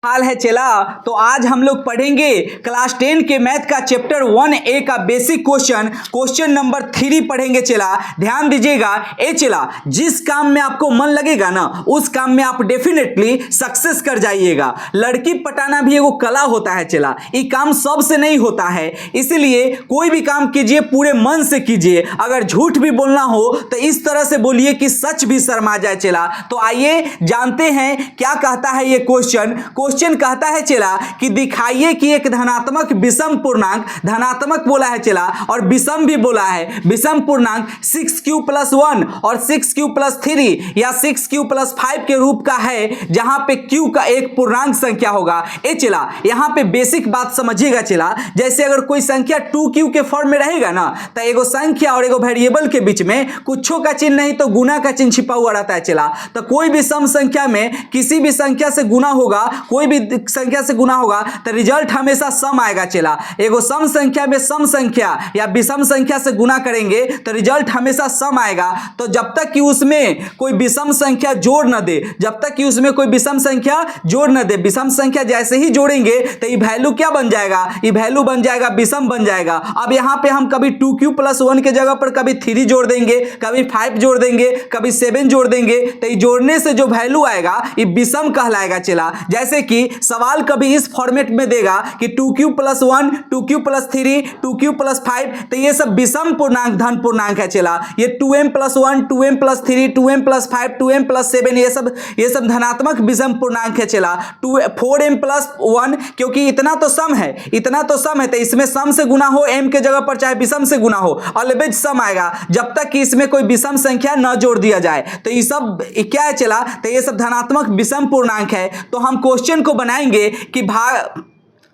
हाल है चला। तो आज हम लोग पढ़ेंगे क्लास 10 के मैथ का चैप्टर 1A का बेसिक क्वेश्चन नंबर 3 पढ़ेंगे चला। ध्यान दीजिएगा ए चला, जिस काम में आपको मन लगेगा ना उस काम में आप डेफिनेटली सक्सेस कर जाइएगा। लड़की पटाना भी एगो कला होता है चला, ये काम सबसे नहीं होता है, इसलिए कोई भी काम कीजिए पूरे मन से कीजिए। अगर झूठ भी बोलना हो तो इस तरह से बोलिए कि सच भी शर्मा जाए चला। तो आइए जानते हैं क्या कहता है ये क्वेश्चन कहता है चला कि दिखाइए कि एक धनात्मक विषम पूर्णांक, धनात्मक बोला है चला और विषम भी बोला है, विषम पूर्णांक 6q + 1 और 6q + 3 या 6q + 5 के रूप का है, जहां पे q का एक पूर्णांक संख्या होगा। ए चला यहां पे बेसिक बात समझिएगा चला, जैसे अगर कोई संख्या 2q के फॉर्म में रहेगा ना तो एगो संख्या और एगो वेरिएबल के बीच में कुछो का चिन्ह नहीं तो गुना का चिन्ह छिपा हुआ रहता है चला। तो कोई भी सम संख्या में किसी भी संख्या से गुना होगा, कोई भी संख्या से गुना होगा तो रिजल्ट हमेशा सम आएगा चला। एगो सम संख्या में सम संख्या या विषम संख्या से गुना करेंगे तो रिजल्ट हमेशा सम आएगा। तो जब तक कि उसमें कोई विषम संख्या जोड़ न दे, जब तक कि उसमें कोई विषम संख्या जोड़ न दे, विषम संख्या जैसे ही जोड़ेंगे तो ये वैल्यू क्या बन जाएगा, ये वैल्यू बन जाएगा विषम बन जाएगा। अब यहां पे हम कभी 2q + 1 के जगह पर कभी 3 जोड़ देंगे, कभी 5 जोड़ देंगे, कभी 7 जोड़ देंगे, तो ये जोड़ने से जो वैल्यू आएगा ये विषम कहलाएगा चला। जैसे कि सवाल कभी इस फॉर्मेट में देगा कि 2q + 1, 2q + 3, 2q + 5, तो ये सब विषम पूर्णांक धन पूर्णांक है चला। ये 2m + 1, 2m + 3, 2m + 5, 2m + 7 ये सब धनात्मक विषम पूर्णांक है चला। 4m + 1 क्योंकि इतना तो सम है, इतना तो सम है, तो इसमें सम से गुना हो m के जगह पर चाहे विषम से गुना हो ऑलवेज सम आएगा, जब तक कि इसमें कोई विषम संख्या न जोड़ दिया जाए। तो ये सब क्या है चला, तो ये सब धनात्मक विषम पूर्णांक है। तो हम क्वेश्चन को बनाएंगे कि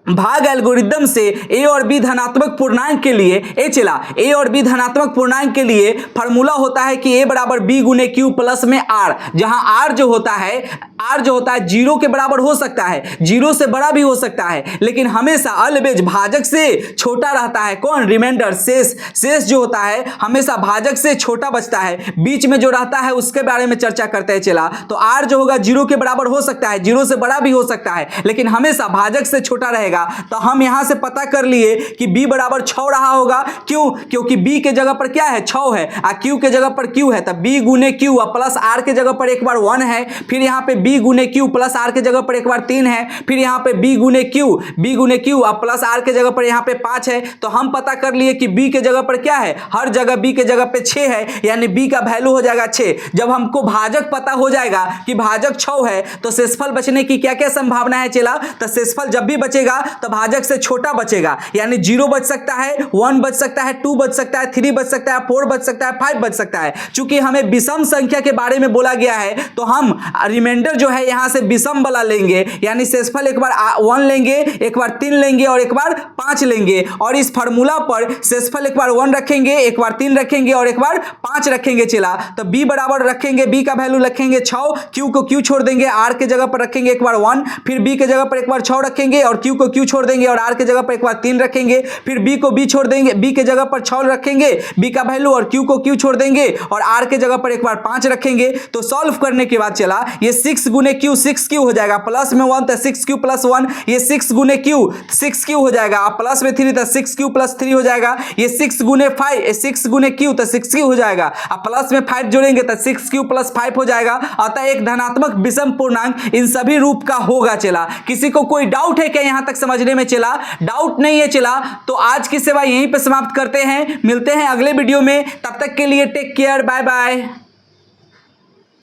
भाग एल्गोरिदम से ए और बी धनात्मक पूर्णांक के लिए ए चला, ए और बी धनात्मक पूर्णांक के लिए फार्मूला होता है कि a = b × q प्लस में r, जहां r जो होता है 0 के बराबर हो सकता है, 0 से बड़ा भी हो सकता है, लेकिन हमेशा ऑलवेज भाजक से छोटा रहता है। कौन? रिमाइंडर, शेष जो होता है हमेशा भाजक से छोटा बचता है। बीच में जो रहता है उसके बारे में चर्चा करते हैं चला। तो r जो होगा 0 के बराबर हो सकता है, 0 से बड़ा भी हो सकता है, लेकिन हमेशा भाजक से छोटा रहेगा। तो हम यहां से पता कर लिए कि b = 6 रहा होगा। क्यों? क्योंकि b के जगह पर क्या है, 6 है, और q के जगह पर q है, तो b × q प्लस r के जगह पर एक बार 1 है, फिर यहां पे b × q प्लस r के जगह पर एक बार 3 है, फिर यहां पे b × q और प्लस r के जगह पर यहां पे 5 है। तो हम पता कर लिए कि b के जगह पर क्या है, हर जगह b के जगह पे 6 है, यानी b का वैल्यू हो जाएगा 6। जब हमको भाजक पता हो जाएगा कि भाजक 6 है तो शेषफल बचने की क्या क्या संभावना है चला। तो शेषफल जब भी बचेगा तो भाजक से छोटा बचेगा, यानी 0 बच सकता है, 1 बच सकता है, 2 बच सकता है, 3 बच सकता है, 4 बच सकता है, 5 बच सकता है। चूंकि हमें विषम संख्या के बारे में बोला गया है तो हम रिमाइंडर जो है यहां से विषम वाला लेंगे, यानी शेषफल एक बार 1 लेंगे, एक बार 3 लेंगे और एक बार 5 लेंगे। और इस फार्मूला पर शेषफल एक बार 1 रखेंगे, एक बार 3 रखेंगे और एक बार 5 रखेंगे चला। तो b बराबर रखेंगे, b का वैल्यू रखेंगे 6, q को q छोड़ देंगे, r के जगह पर रखेंगे एक बार 1, फिर b के जगह पर एक बार 6 रखेंगे और q को q छोड़ देंगे और r के जगह पर एक बार 3 रखेंगे, फिर b को b छोड़ देंगे, b के जगह पर 6 रखेंगे, b का वैल्यू, और q को q छोड़ देंगे और r के जगह पर एक बार 5 रखेंगे। तो सॉल्व करने के बाद चला ये 6 × q 6q हो जाएगा, प्लस में 1 तो 6q + 1, ये 6 × q 6q हो जाएगा, प्लस में 3 तो 6q + 3 हो जाएगा, ये 6 × 5 6 × q तो 6q हो जाएगा, अब प्लस में 5 जोड़ेंगे तो 6q + 5 हो जाएगा। अतः एक धनात्मक विषम पूर्णांक इन सभी रूप का होगा चला। किसी को कोई डाउट है क्या यहां तक समझने में चला? डाउट नहीं है चला। तो आज की सेवा यहीं पे समाप्त करते हैं, मिलते हैं अगले वीडियो में, तब तक के लिए टेक केयर, बाय बाय।